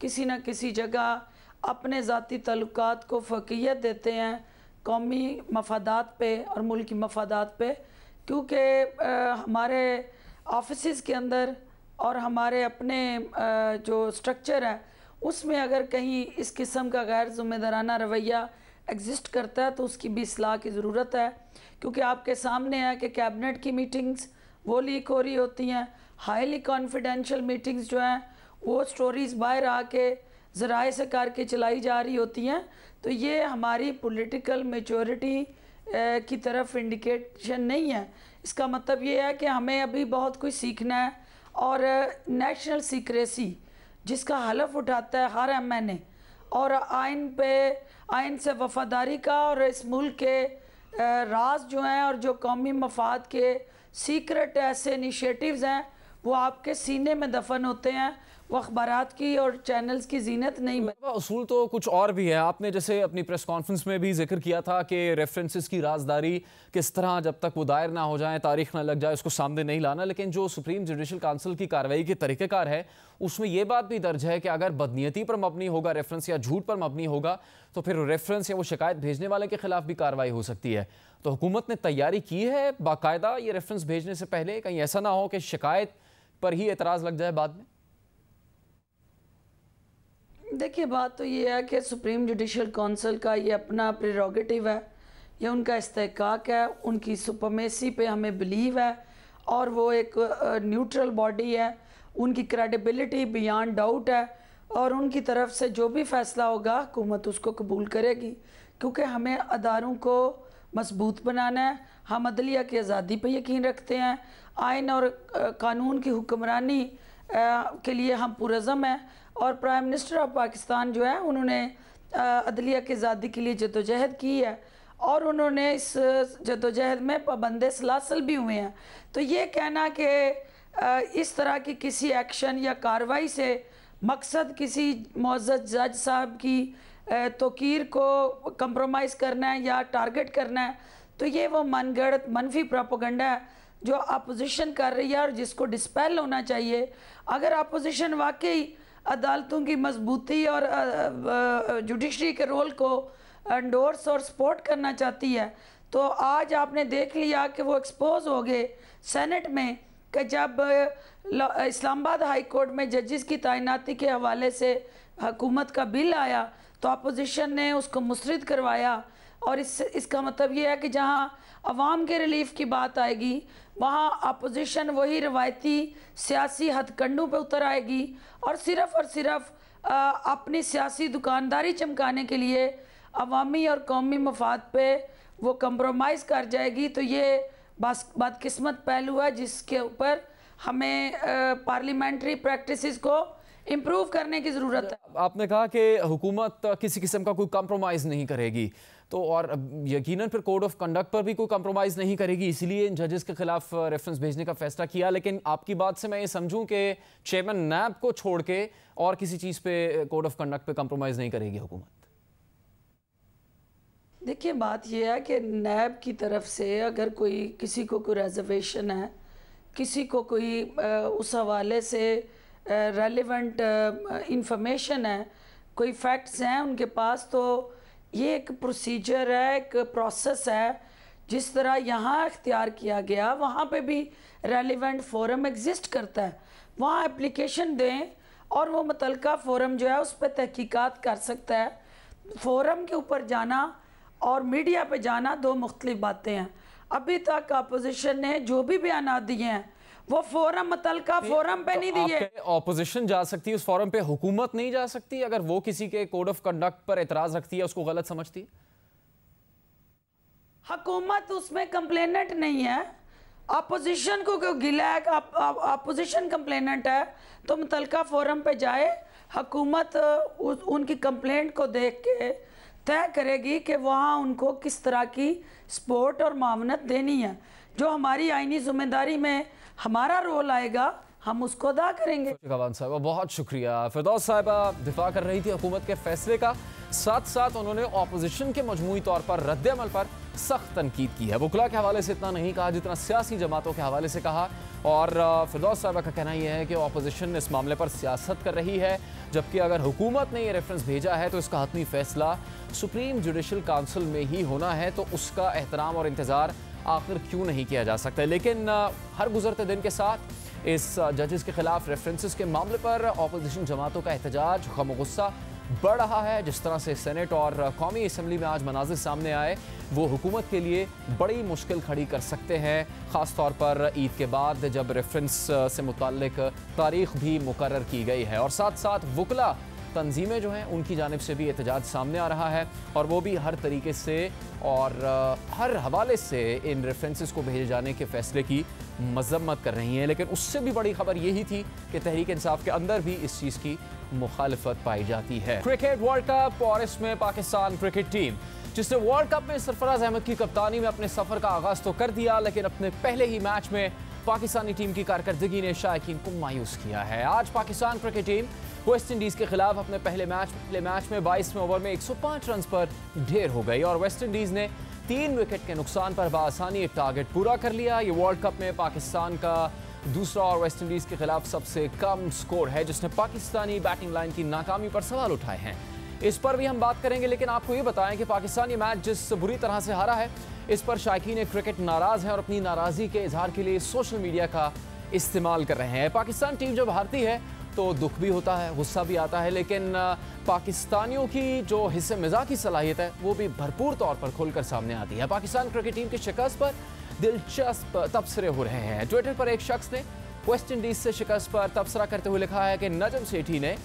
किसी न किसी जगह अपने ज़ाती ताल्लुकात को फ़कीयत देते हैं, कौमी मफादात पे और मुल्की मफादात पे, क्योंकि हमारे ऑफिस के अंदर और हमारे अपने जो स्ट्रक्चर है उसमें अगर कहीं इस किस्म का गैर ज़िम्मेदाराना रवैया एग्जिस्ट करता है तो उसकी भी इस्लाह की ज़रूरत है। क्योंकि आपके सामने है कि कैबिनेट की मीटिंग्स वो लीक हो रही होती हैं, हाईली कॉन्फिडेंशियल मीटिंग्स जो हैं वो स्टोरीज़ बाहर आके ज़राए से करके चलाई जा रही होती हैं। तो ये हमारी पॉलिटिकल मैच्योरिटी की तरफ इंडिकेशन नहीं है। इसका मतलब ये है कि हमें अभी बहुत कुछ सीखना है और नेशनल सीक्रेसी जिसका हलफ उठाता है हर MNA और आइन से वफादारी का और इस मुल्क के राज जो हैं और जो कौमी मफाद के सीक्रेट ऐसे इनिशिएटिव्स हैं वो आपके सीने में दफन होते हैं, वो अखबारात की और चैनल्स की जीनत नहीं बन। उसूल तो कुछ और भी है। आपने जैसे अपनी प्रेस कॉन्फ्रेंस में भी जिक्र किया था कि रेफरेंसेस की राजदारी किस तरह जब तक वो दायर ना हो जाए, तारीख ना लग जाए, उसको सामने नहीं लाना। लेकिन जो सुप्रीम जुडिशल काउंसिल की कार्रवाई के तरीक़ेकार है उसमें यह बात भी दर्ज है कि अगर बदनीयती पर मबनी होगा रेफरेंस या झूठ पर मबनी होगा तो फिर रेफरेंस या वो शिकायत भेजने वाले के खिलाफ भी कार्रवाई हो सकती है। तो हुकूमत ने तैयारी की है बाकायदा ये रेफरेंस भेजने से पहले? कहीं ऐसा ना हो कि शिकायत पर ही एतराज़ लग जाए बाद में? देखिए, बात तो ये है कि सुप्रीम जुडिशल काउंसिल का ये अपना प्रेरोगेटिव है, ये उनका इस्तेहकाक है, उनकी सुपरमेसी पे हमें बिलीव है और वो एक न्यूट्रल बॉडी है, उनकी क्रेडिबिलिटी बियॉन्ड डाउट है और उनकी तरफ से जो भी फैसला होगा हुकूमत उसको कबूल करेगी। क्योंकि हमें अदारों को मजबूत बनाना है, हम अदलिया की आज़ादी पे यकीन रखते हैं, आइन और कानून की हुक्मरानी के लिए हम पुरज़म हैं और प्राइम मिनिस्टर ऑफ पाकिस्तान जो है उन्होंने अदलिया की आज़ादी के लिए जदोजहद की है और उन्होंने इस जदोजहद में पाबंद सलासल भी हुए हैं। तो ये कहना कि इस तरह की किसी एक्शन या कार्रवाई से मकसद किसी मुअज़्ज़ज़ जज साहब की तौकीर को कंप्रोमाइज़ करना है या टारगेट करना है, तो ये वो मनगढ़ंत मनफी प्रोपेगेंडा है जो अपोजिशन कर रही है और जिसको डिस्पेल होना चाहिए। अगर अपोजिशन वाकई अदालतों की मजबूती और जुडिशरी के रोल को एंडोर्स और सपोर्ट करना चाहती है तो आज आपने देख लिया कि वो एक्सपोज हो गए सेनेट में कि जब इस्लामाबाद हाई कोर्ट में जजेस की तैनाती के हवाले से हुकूमत का बिल आया तो अपोजिशन ने उसको मुस्तरद करवाया। और इसका मतलब ये है कि जहाँ अवाम के रिलीफ की बात आएगी वहाँ अपोजिशन वही रवायती सियासी हथकंडों पे उतर आएगी और सिर्फ अपनी सियासी दुकानदारी चमकाने के लिए अवामी और कौमी मफाद पे वो कंप्रोमाइज़ कर जाएगी। तो ये बदकिस्मत पहलू है जिसके ऊपर हमें पार्लियामेंट्री प्रैक्टिसेस को इम्प्रूव करने की ज़रूरत है। आपने कहा कि हुकूमत किसी किस्म का कोई कंप्रोमाइज़ नहीं करेगी, तो और यकीनन फिर कोड ऑफ कंडक्ट पर भी कोई कंप्रोमाइज़ नहीं करेगी, इसीलिए इन जजेस के खिलाफ रेफरेंस भेजने का फैसला किया। लेकिन आपकी बात से मैं ये समझूं कि चेयरमैन नैब को छोड़ के और किसी चीज़ पे कोड ऑफ कंडक्ट पे कंप्रोमाइज़ नहीं करेगी हुकूमत? देखिए, बात यह है कि नैब की तरफ से अगर किसी को कोई रिजर्वेशन है, किसी को कोई उस हवाले से रेलेवेंट इंफॉर्मेशन है, कोई फैक्ट्स हैं उनके पास, तो ये एक प्रोसीजर है, एक प्रोसेस है। जिस तरह यहाँ इख्तियार किया गया वहाँ पे भी रेलेवेंट फोरम एग्जिस्ट करता है, वहाँ एप्लीकेशन दें और वो मुतलका फोरम जो है उस पर तहकीकात कर सकता है। फोरम के ऊपर जाना और मीडिया पे जाना दो मुख्तलिफ बातें हैं। अभी तक अपोजिशन ने जो भी बयान दिए हैं वो फोरम मुतलका फोरम पे नहीं दिए। ऑपोजिशन जा सकती है उस फोरम पे, हुकूमत नहीं जा सकती अगर वो किसी के कोड ऑफ कंडक्ट पर एतराज रखती है, उसको गलत समझती है? हुकूमत उसमें कंप्लेनेंट नहीं है, अपोजिशन को क्यों गिला है? अपोजिशन कंप्लेनेंट है तो मुतलका फोरम पे जाए, हुकूमत उनकी कंप्लेंट को देख के तय करेगी कि वहाँ उनको किस तरह की सपोर्ट और मावनत देनी है। जो हमारी आईनी जिम्मेदारी में हमारा रोल आएगा हम उसको अदा करेंगे। साहबा बहुत शुक्रिया। फिरदौस साहिबा दिफा कर रही थी हुकूमत के फैसले का, साथ साथ उन्होंने ऑपोजिशन के मजमूई तौर पर रद्द अमल पर सख्त तनकीद की है। वकला के हवाले से इतना नहीं कहा जितना सियासी जमातों के हवाले से कहा। और फिरदौस साहबा का कहना यह है कि अपोजिशन इस मामले पर सियासत कर रही है, जबकि अगर हुकूमत ने यह रेफरेंस भेजा है तो इसका हतमी फैसला सुप्रीम जुडिशल काउंसिल में ही होना है, तो उसका एहतराम और इंतज़ार आखिर क्यों नहीं किया जा सकता। लेकिन हर गुजरते दिन के साथ इस जजेस के खिलाफ रेफरेंसेस के मामले पर अपोजिशन जमातों का एहतजाज, गम और गुस्सा बढ़ रहा है। जिस तरह से सेनेट और कौमी असम्बली में आज मनाजिर सामने आए, वो हुकूमत के लिए बड़ी मुश्किल खड़ी कर सकते हैं, ख़ास तौर पर ईद के बाद जब रेफरेंस से मुताल्लिक तारीख भी मुकर्रर की गई है। और साथ साथ वकला तंजीमें जो हैं उनकी जानिब से भी एहतजाज सामने आ रहा है, और वो भी हर तरीके से और हर हवाले से इन रेफरेंसेस को भेजे जाने के फ़ैसले की मजम्मत कर रही हैं। लेकिन उससे भी बड़ी खबर यही थी कि तहरीक इंसाफ के अंदर भी इस चीज़ की मुखालफत पाई जाती है। क्रिकेट वर्ल्ड कप और इसमें पाकिस्तान क्रिकेट टीम जिसने वर्ल्ड कप में सरफराज अहमद की कप्तानी में अपने सफ़र का आगाज़ तो कर दिया, लेकिन अपने पहले ही मैच में पाकिस्तानी टीम की कारकर्दगी ने शायकीन को मायूस किया है। आज Pakistan cricket team West Indies के खिलाफ अपने पहले मैच में 22वें ओवर में 105 रन पर ढेर हो गई और वेस्ट इंडीज़ ने 3 विकेट के नुकसान पर बआसानी एक टारगेट पूरा कर लिया। ये वर्ल्ड कप में पाकिस्तान का दूसरा और वेस्ट इंडीज़ के खिलाफ सबसे कम स्कोर है, जिसने पाकिस्तानी बैटिंग लाइन की नाकामी पर सवाल उठाए हैं। इस पर भी हम बात करेंगे, लेकिन आपको ये बताएं कि पाकिस्तान ये मैच जिस बुरी तरह से हारा है, इस पर शायकीन क्रिकेट नाराज़ हैं और अपनी नाराज़गी के इजहार के लिए सोशल मीडिया का इस्तेमाल कर रहे हैं। पाकिस्तान टीम जब हारती है तो दुख भी होता है, गुस्सा भी आता है, लेकिन पाकिस्तानियों की जो हिस्से मिजाज की सलाहियत है वो भी भरपूर तौर पर खुलकर सामने आती है। पाकिस्तान क्रिकेट टीम की शिकस्त पर दिलचस्प तबसरे हो रहे हैं। ट्विटर पर एक शख्स ने वेस्ट इंडीज़ से शिकस्त पर तबसरा करते हुए लिखा है कि नजम सेठी ने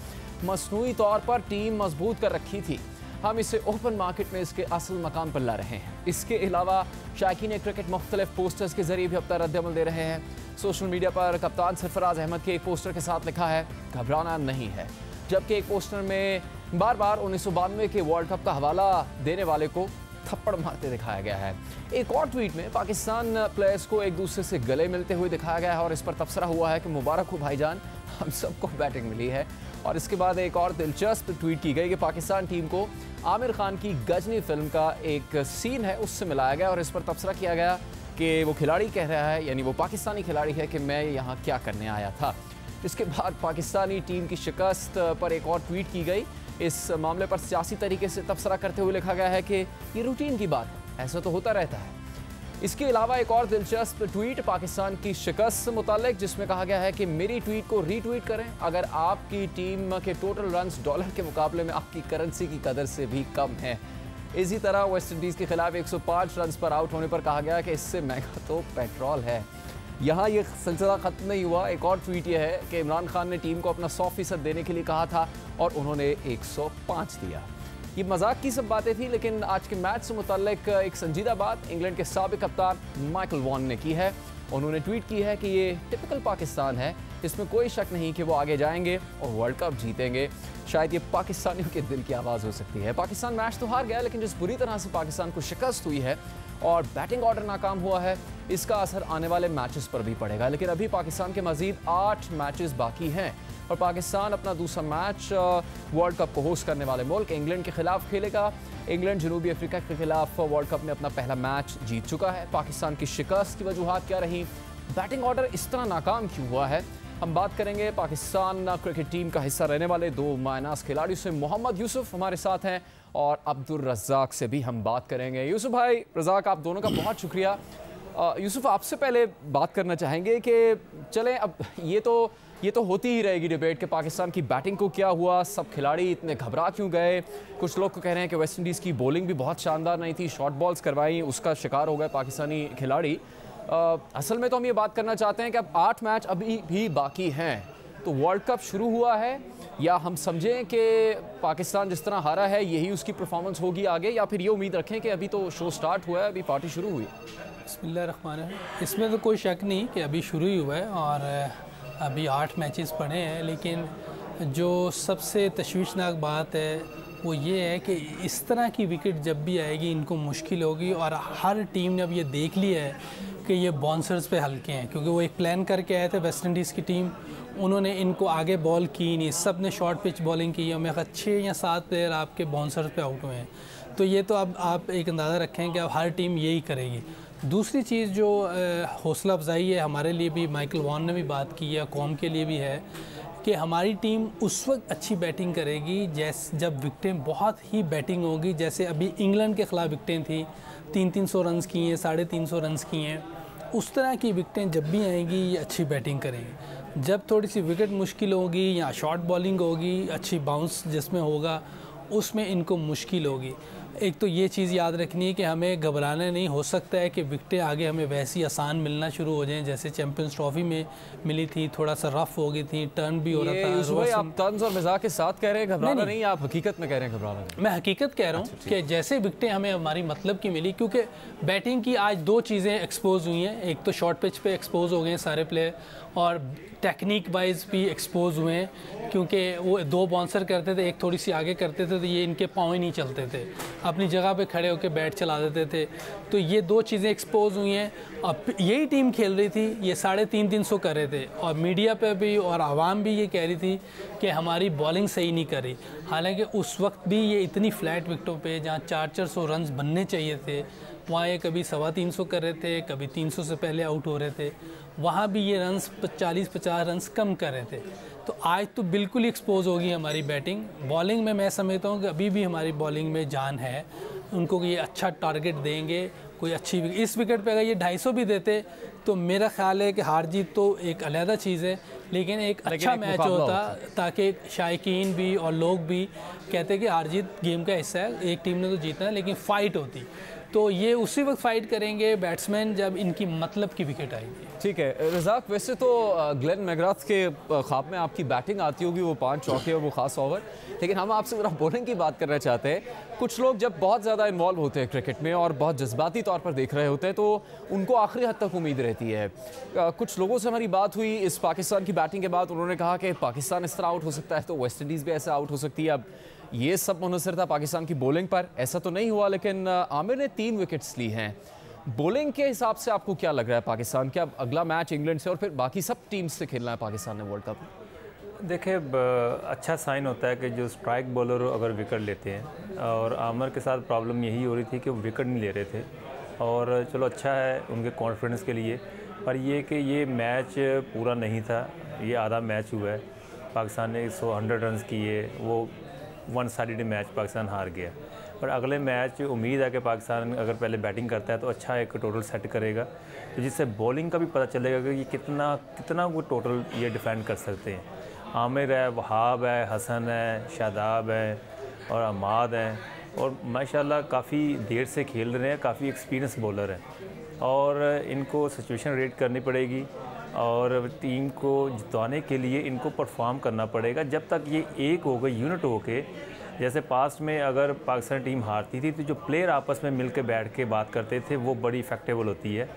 मसनूई तौर पर टीम मजबूत कर रखी थी, हम इसे ओपन मार्केट में इसके असल मकाम पर ला रहे हैं। इसके अलावा शायकीन क्रिकेट मुख्तलिफ पोस्टर्स के जरिए भी अब तक रद्द-ए-अमल दे रहे हैं। सोशल मीडिया पर कप्तान सरफराज अहमद के एक पोस्टर के साथ लिखा है घबराना नहीं है, जबकि एक पोस्टर में बार बार 1992 के वर्ल्ड कप का हवाला देने वाले को थप्पड़ मारते दिखाया गया है। एक और ट्वीट में पाकिस्तान प्लेयर्स को एक दूसरे से गले मिलते हुए दिखाया गया है और इस पर तबसरा हुआ है कि मुबारक हो भाईजान, हम सबको बैटिंग मिली है। और इसके बाद एक और दिलचस्प ट्वीट की गई कि पाकिस्तान टीम को आमिर खान की गजनी फिल्म का एक सीन है उससे मिलाया गया और इस पर तबसरा किया गया कि वो खिलाड़ी कह रहा है, यानी वो पाकिस्तानी खिलाड़ी है, कि मैं यहाँ क्या करने आया था। इसके बाद पाकिस्तानी टीम की शिकस्त पर एक और ट्वीट की गई। इस मामले पर सियासी तरीके से तबसरा करते हुए लिखा गया है कि ये रूटीन की बात है, ऐसा तो होता रहता है। इसके अलावा एक और दिलचस्प ट्वीट पाकिस्तान की शिकस्त से मुताल्लिक, जिसमें कहा गया है कि मेरी ट्वीट को रीट्वीट करें अगर आपकी टीम के टोटल रन्स डॉलर के मुकाबले में आपकी करेंसी की कदर से भी कम है। इसी तरह वेस्ट इंडीज़ के खिलाफ 105 रन पर आउट होने पर कहा गया कि इससे महंगा तो पेट्रोल है। यहाँ ये सिलसिला ख़त्म नहीं हुआ। एक और ट्वीट ये है कि इमरान खान ने टीम को अपना 100% देने के लिए कहा था और उन्होंने 105 दिया। ये मजाक की सब बातें थी, लेकिन आज के मैच से मुताल्लिक एक संजीदा बात इंग्लैंड के साबिक कप्तान माइकल वॉन ने की है। उन्होंने ट्वीट की है कि ये टिपिकल पाकिस्तान है, इसमें कोई शक नहीं कि वो आगे जाएंगे और वर्ल्ड कप जीतेंगे। शायद ये पाकिस्तानियों के दिल की आवाज़ हो सकती है। पाकिस्तान मैच तो हार गया, लेकिन जिस बुरी तरह से पाकिस्तान को शिकस्त हुई है और बैटिंग ऑर्डर नाकाम हुआ है, इसका असर आने वाले मैचेस पर भी पड़ेगा। लेकिन अभी पाकिस्तान के मजीद 8 मैचेस बाकी हैं और पाकिस्तान अपना दूसरा मैच वर्ल्ड कप को होस्ट करने वाले मुल्क इंग्लैंड के खिलाफ खेलेगा। इंग्लैंड जनूबी अफ्रीका के खिलाफ वर्ल्ड कप में अपना पहला मैच जीत चुका है। पाकिस्तान की शिकस्त की वजूहात क्या रही, बैटिंग ऑर्डर इस तरह नाकाम क्यों हुआ है, हम बात करेंगे पाकिस्तान क्रिकेट टीम का हिस्सा रहने वाले 2 मायनास खिलाड़ियों से। मोहम्मद यूसुफ हमारे साथ हैं और अब्दुल रज़ाक से भी हम बात करेंगे। यूसुफ भाई, रज़ाक, आप दोनों का बहुत शुक्रिया। यूसुफ, आपसे पहले बात करना चाहेंगे कि चलें, अब ये तो होती ही रहेगी डिबेट कि पाकिस्तान की बैटिंग को क्या हुआ, सब खिलाड़ी इतने घबरा क्यों गए। कुछ लोग तो कह रहे हैं कि वेस्ट इंडीज़ की बॉलिंग भी बहुत शानदार नहीं थी, शॉर्ट बॉल्स करवाई, उसका शिकार हो गए पाकिस्तानी खिलाड़ी। असल में तो हम ये बात करना चाहते हैं कि अब 8 मैच अभी भी बाकी हैं, तो वर्ल्ड कप शुरू हुआ है, या हम समझें कि पाकिस्तान जिस तरह हारा है यही उसकी परफॉर्मेंस होगी आगे, या फिर ये उम्मीद रखें कि अभी तो शो स्टार्ट हुआ है, अभी पार्टी शुरू हुई। बिस्मिल्लाहिर्रहमानिर्रहीम। इसमें तो कोई शक नहीं कि अभी शुरू ही हुआ है और अभी 8 मैचेस पड़े हैं, लेकिन जो सबसे तशवीशनाक बात है वो ये है कि इस तरह की विकेट जब भी आएगी इनको मुश्किल होगी। और हर टीम ने अब ये देख लिया है कि ये बाउंसर्स पे हल्के हैं, क्योंकि वो एक प्लान करके आए थे वेस्ट इंडीज़ की टीम, उन्होंने इनको आगे बॉल की नहीं, सब ने शॉर्ट पिच बॉलिंग की और मेरे ख्याल 6 या 7 प्लेयर आपके बाउंसर्स पे आउट हुए हैं। तो ये तो अब आप एक अंदाज़ा रखें कि अब हर टीम यही करेगी। दूसरी चीज़ जो हौसला अफजाई है हमारे लिए भी, माइकल वॉन ने भी बात की है, कौम के लिए भी है, कि हमारी टीम उस वक्त अच्छी बैटिंग करेगी जब विकटें बहुत ही बैटिंग होगी, जैसे अभी इंग्लैंड के ख़िलाफ़ विकटें थी 300 रन्स की हैं, 350 रन्स की हैं, उस तरह की विकटें जब भी आएंगी ये अच्छी बैटिंग करेंगी। जब थोड़ी सी विकेट मुश्किल होगी या शॉर्ट बॉलिंग होगी, अच्छी बाउंस जिसमें होगा, उसमें इनको मुश्किल होगी। एक तो ये चीज़ याद रखनी है कि हमें घबराना नहीं, हो सकता है कि विकटें आगे हमें वैसी आसान मिलना शुरू हो जाएं जैसे चैंपियंस ट्रॉफी में मिली थी, थोड़ा सा रफ हो गई थी, टर्न भी हो रहा था। आप तंज और मजाक के साथ कह रहे हैं घबराना नहीं, आप हकीकत में कह रहे हैं घबराना नहीं। मैं हकीकत कह रहा हूँ कि जैसे विकटें हमें हमारी मतलब की मिली, क्योंकि बैटिंग की आज 2 चीज़ें एक्सपोज हुई हैं, एक तो शॉर्ट पिच पे एक्सपोज हो गए हैं सारे प्लेयर और टेक्निक वाइज भी एक्सपोज हुए हैं, क्योंकि वो 2 बाउंसर करते थे, एक थोड़ी सी आगे करते थे तो ये इनके पाँव ही नहीं चलते थे, अपनी जगह पे खड़े होकर बैट चला देते थे। तो ये 2 चीज़ें एक्सपोज हुई हैं। अब यही टीम खेल रही थी, ये 350 कर रहे थे और मीडिया पे भी और आवाम भी ये कह रही थी कि हमारी बॉलिंग सही नहीं कर रही। हालांकि उस वक्त भी ये इतनी फ्लैट विकटों पे जहाँ 400 रन्स बनने चाहिए थे, वहाँ ये कभी 325 कर रहे थे, कभी 300 से पहले आउट हो रहे थे, वहाँ भी ये रन्स 40-50 रन्स कम कर रहे थे। तो आज तो बिल्कुल ही एक्सपोज होगी हमारी बैटिंग। बॉलिंग में मैं समझता हूँ कि अभी भी हमारी बॉलिंग में जान है, उनको ये अच्छा टारगेट देंगे, कोई अच्छी इस विकेट पे अगर ये 250 भी देते तो मेरा ख्याल है कि हार जीत तो एक अलहदा चीज़ है, लेकिन एक अच्छा मैच होता ताकि शायकीन भी और लोग भी कहते कि हार जीत गेम का हिस्सा है, एक टीम ने तो जीतना है, लेकिन फ़ाइट होती। तो ये उसी वक्त फ़ाइट करेंगे बैट्समैन जब इनकी मतलब की विकेट आएगी। ठीक है रज़ाक, वैसे तो ग्लेन मैकग्राथ के ख्वाब में आपकी बैटिंग आती होगी, वो 5 चौके और वो ख़ास ओवर, लेकिन हम आपसे ज़रा बॉलिंग की बात करना चाहते हैं। कुछ लोग जब बहुत ज़्यादा इन्वॉल्व होते हैं क्रिकेट में और बहुत जज्बाती तौर पर देख रहे होते हैं तो उनको आखिरी हद तक उम्मीद रहती है। कुछ लोगों से हमारी बात हुई इस पाकिस्तान की बैटिंग के बाद, उन्होंने कहा कि पाकिस्तान इस तरह आउट हो सकता है तो वेस्ट इंडीज़ भी ऐसे आउट हो सकती है। अब ये सब मुनहसर था पाकिस्तान की बॉलिंग पर, ऐसा तो नहीं हुआ, लेकिन आमिर ने 3 विकेट्स ली हैं। बॉलिंग के हिसाब से आपको क्या लग रहा है पाकिस्तान क्या अगला मैच इंग्लैंड से और फिर बाकी सब टीम्स से खेलना है पाकिस्तान ने वर्ल्ड कप? देखिए अच्छा साइन होता है कि जो स्ट्राइक बॉलर अगर विकेट लेते हैं, और आमिर के साथ प्रॉब्लम यही हो रही थी कि वो विकेट नहीं ले रहे थे, और चलो अच्छा है उनके कॉन्फिडेंस के लिए, पर ये कि ये मैच पूरा नहीं था, ये आधा मैच हुआ है। पाकिस्तान ने 100 रन्स किए, वो 1 साइडेड मैच पाकिस्तान हार गया। पर अगले मैच उम्मीद है कि पाकिस्तान अगर पहले बैटिंग करता है तो अच्छा एक टोटल सेट करेगा, तो जिससे बॉलिंग का भी पता चलेगा कि ये कितना वो टोटल ये डिफेंड कर सकते हैं। आमिर है, वहाब है, हसन है, शादाब है और अमाद हैं, और माशाल्लाह काफ़ी देर से खेल रहे हैं, काफ़ी एक्सपीरियंस बॉलर हैं और इनको सिचुएशन रीड करनी पड़ेगी और टीम को जितवाने के लिए इनको परफॉर्म करना पड़ेगा। जब तक ये एक हो गए यूनिट हो के, जैसे पास्ट में अगर पाकिस्तान टीम हारती थी तो जो प्लेयर आपस में मिल के बैठ के बात करते थे वो बड़ी इफेक्टेबल होती है।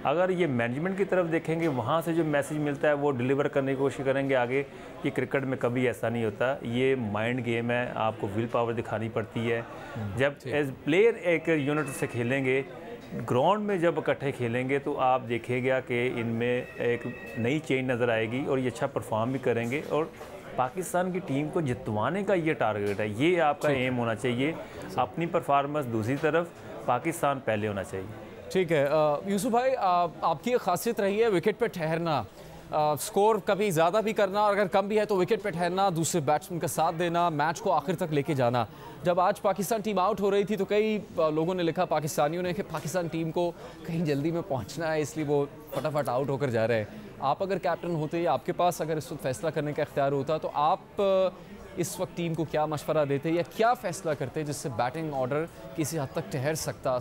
अगर ये मैनेजमेंट की तरफ देखेंगे, वहाँ से जो मैसेज मिलता है वो डिलीवर करने की कोशिश करेंगे आगे। ये क्रिकेट में कभी ऐसा नहीं होता, ये माइंड गेम है, आपको विल पावर दिखानी पड़ती है। जब एज प्लेयर एक यूनिट से खेलेंगे, ग्राउंड में जब इकट्ठे खेलेंगे तो आप देखेगा कि इनमें एक नई चेंज नज़र आएगी और ये अच्छा परफॉर्म भी करेंगे, और पाकिस्तान की टीम को जितवाने का ये टारगेट है, ये आपका एम होना चाहिए। अपनी परफॉर्मेंस दूसरी तरफ, पाकिस्तान पहले होना चाहिए। ठीक है यूसुफ भाई, आपकी एक खासियत रही है विकेट पे ठहरना, स्कोर कभी ज़्यादा भी करना और अगर कम भी है तो विकेट पे ठहरना, दूसरे बैट्समैन का साथ देना, मैच को आखिर तक लेके जाना। जब आज पाकिस्तान टीम आउट हो रही थी तो कई लोगों ने लिखा, पाकिस्तानियों ने, कि पाकिस्तान टीम को कहीं जल्दी में पहुंचना है इसलिए वो फटाफट आउट होकर जा रहे हैं। आप अगर कैप्टन होते या आपके पास अगर इस वक्त फैसला करने का इख्तियार होता तो आप इस वक्त टीम को क्या मशवरा देते या क्या फ़ैसला करते जिससे बैटिंग ऑर्डर किसी हद तक ठहर सकता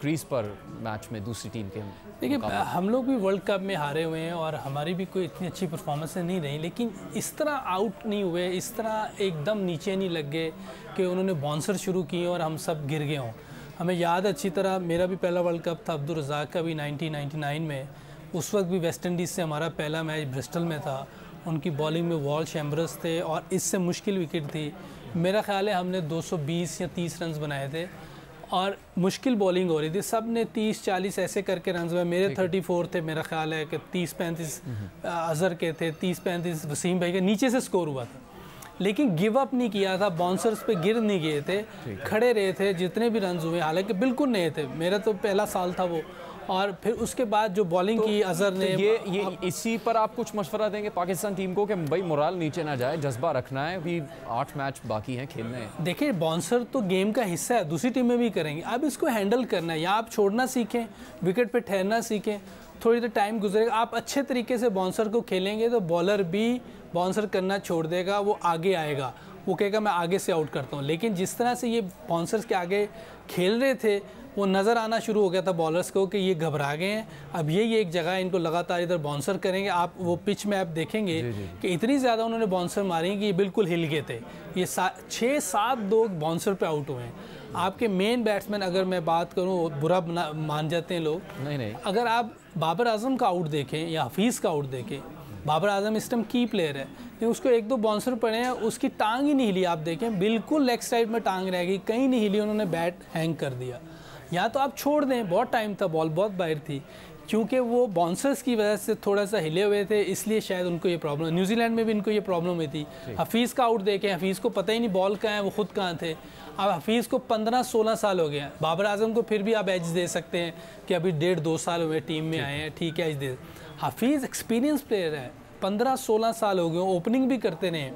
क्रीज़ पर मैच में दूसरी टीम के? देखिए हम लोग भी वर्ल्ड कप में हारे हुए हैं और हमारी भी कोई इतनी अच्छी परफॉर्मेंस नहीं रही, लेकिन इस तरह आउट नहीं हुए, इस तरह एकदम नीचे नहीं लग गए कि उन्होंने बाउंसर शुरू किए और हम सब गिर गए हों। हमें याद अच्छी तरह, मेरा भी पहला वर्ल्ड कप था, अब्दुल रज़ाक का भी 1999 में, उस वक्त भी वेस्ट इंडीज़ से हमारा पहला मैच ब्रिस्टल में था। उनकी बॉलिंग में वॉल चैम्बर्स थे और इससे मुश्किल विकेट थी। मेरा ख्याल है हमने 220 या 30 रन्स बनाए थे और मुश्किल बॉलिंग हो रही थी, सब ने 30-40 ऐसे करके रन हुए। मेरे 34 थे, मेरा ख्याल है कि 30-35 अजहर के थे, 30-35 वसीम भाई के, नीचे से स्कोर हुआ था। लेकिन गिव अप नहीं किया था, बाउंसर्स पे गिर नहीं गए थे, खड़े रहे थे। जितने भी रन हुए, हालांकि बिल्कुल नए थे, मेरा तो पहला साल था वो। और फिर उसके बाद जो बॉलिंग की अजहर ने, ये इसी पर आप कुछ मशवरा देंगे पाकिस्तान टीम को कि भाई मोराल नीचे ना जाए, जज्बा रखना है, अभी 8 मैच बाकी हैं खेलने हैं। देखिए बाउंसर तो गेम का हिस्सा है, दूसरी टीमें भी करेंगी। अब इसको हैंडल करना है, या आप छोड़ना सीखें, विकेट पे ठहरना सीखें, थोड़ी देर टाइम गुजरेगा, आप अच्छे तरीके से बाउंसर को खेलेंगे तो बॉलर भी बाउंसर करना छोड़ देगा, वो आगे आएगा, वो कहेगा मैं आगे से आउट करता हूँ। लेकिन जिस तरह से ये बाउंसर्स के आगे खेल रहे थे, वो नज़र आना शुरू हो गया था बॉलर्स को कि ये घबरा गए हैं। अब यही एक जगह इनको लगातार इधर बाउंसर करेंगे। आप वो पिच में आप देखेंगे कि इतनी ज़्यादा उन्होंने बाउंसर मारी कि ये बिल्कुल हिल गए थे। ये 6-7 लोग बाउंसर पे आउट हुए हैं। आपके मेन बैट्समैन, अगर मैं बात करूँ, बुरा मान जाते हैं लोग, नहीं, अगर आप बाबर आजम का आउट देखें या हफीज़ का आउट देखें, बाबर आजम इस टाइम की प्लेयर है, लेकिन उसको 1-2 बाउंसर पड़े हैं, उसकी टांग ही नहीं हिली। आप देखें बिल्कुल लेग साइड में टांग रह गई, कहीं नहीं हिली, उन्होंने बैट हैंग कर दिया। या तो आप छोड़ दें, बहुत टाइम था, बॉल बहुत बाहर थी, क्योंकि वो बाउंसर्स की वजह से थोड़ा सा हिले हुए थे, इसलिए शायद उनको ये प्रॉब्लम। न्यूजीलैंड में भी इनको ये प्रॉब्लम हुई थी। हफीज़ का आउट देखें, हफीज़ को पता ही नहीं बॉल कहाँ है, वो खुद कहाँ थे। अब हफीज़ को 15-16 साल हो गए हैं। बाबर आजम को फिर भी आप एज दे सकते हैं कि अभी 1.5-2 साल हुए टीम में आए हैं, ठीक है, एज दे। हफीज़ एक्सपीरियंस प्लेयर है, 15-16 साल हो गए, ओपनिंग भी करते रहे,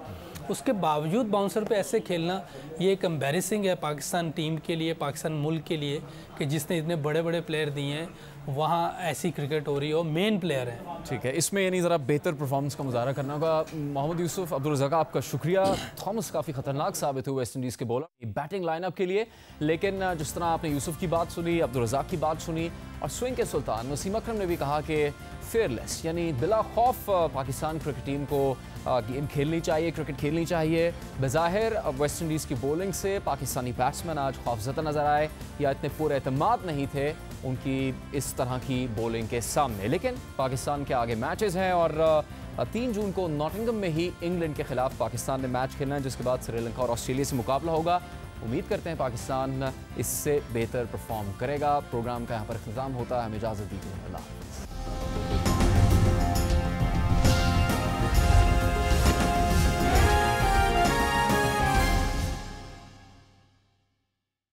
उसके बावजूद बाउंसर पे ऐसे खेलना, ये एक एम्बैरेसिंग है पाकिस्तान टीम के लिए, पाकिस्तान मुल्क के लिए, कि जिसने इतने बड़े बड़े प्लेयर दिए हैं, वहाँ ऐसी क्रिकेट हो रही हो, मेन प्लेयर है। ठीक है, इसमें यानी ज़रा बेहतर परफॉर्मेंस का मुजाहरा करना होगा। मोहम्मद यूसुफ, अब्दुल रज़ाक, आपका शुक्रिया। थॉमस काफ़ी ख़तरनाक साबित हुए वेस्ट इंडीज़ के बॉलर बैटिंग लाइनअप के लिए, लेकिन जिस तरह आपने यूसुफ की बात सुनी, अब्दुल रज़ाक की बात सुनी, और स्विंग के सुल्तान वसीम अकरम ने भी कहा कि फेयरलेस, यानी बिला खौफ पाकिस्तान क्रिकेट टीम को गेम खेलनी चाहिए, क्रिकेट खेलनी चाहिए। बज़ाहिर वेस्ट इंडीज़ की बॉलिंग से पाकिस्तानी बैट्समैन आज खौफज़दा नज़र आए, या इतने पूरे एतमाद नहीं थे उनकी इस तरह की बॉलिंग के सामने। लेकिन पाकिस्तान के आगे मैचेस हैं, और 3 जून को नॉटिंघम में ही इंग्लैंड के खिलाफ पाकिस्तान ने मैच खेलना है, जिसके बाद श्रीलंका और ऑस्ट्रेलिया से मुकाबला होगा। उम्मीद करते हैं पाकिस्तान इससे बेहतर परफॉर्म करेगा। प्रोग्राम का यहाँ पर इख्तिताम होता है, हमें इजाज़त दीजिए, अल्लाह।